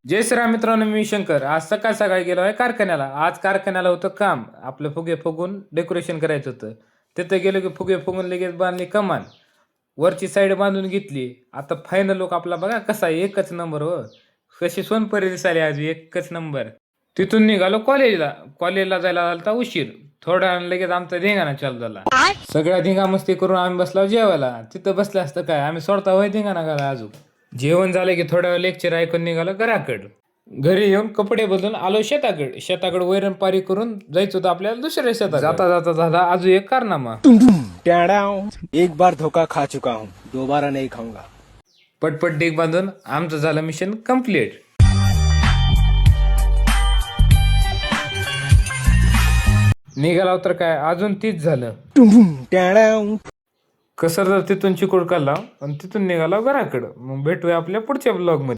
जय श्रीराम मित्रांनो, मी शंकर. आज सकाळ सकाळी गेलो आहे कारखान्याला. आज कारखान्याला होतं काम, आपलं फुगे फुगून डेकोरेशन करायचं होतं. तिथं गेलो की फुगे फुगून लगेच बांधली कमान, वरची साईड बांधून घेतली. आता फायनल लोक आपला बघा कसा आहे, एकच नंबर हो. कशी सोनपरी दिसाली आज, एकच नंबर. तिथून निघालो कॉलेजला जायला झाला उशीर. थोड्या वेळानं लगेच आमचा धिंगाणा चालू झाला. सगळ्या धिंगा मस्ती करून आम्ही बसलो जेवायला. तिथं बसलं असतं काय, आम्ही सोडता होय धिंगाणा घाला अजून. जेवण झालं की थोड्या वेळ लेक्चर ऐकून निघालो घराकडं. घरी येऊन कपडे बदलून आलो शेताकडे वैरण पारी करून जायचं होतं आपल्याला दुसऱ्या शेतात. जाता जाता झाला अजून एक कारनामा. एक बार धोखा खा चुका हूँ, दोबारा नहीं खाऊंगा. पटपट डेक बांधून आमचं झालं मिशन कम्प्लीट. निघाला तर काय अजून तीच झालं. कसं तर तिथून चिकोड काढला आणि तिथून निघाला घराकडं. मग भेटूया आपल्या पुढच्या ब्लॉग मध्ये.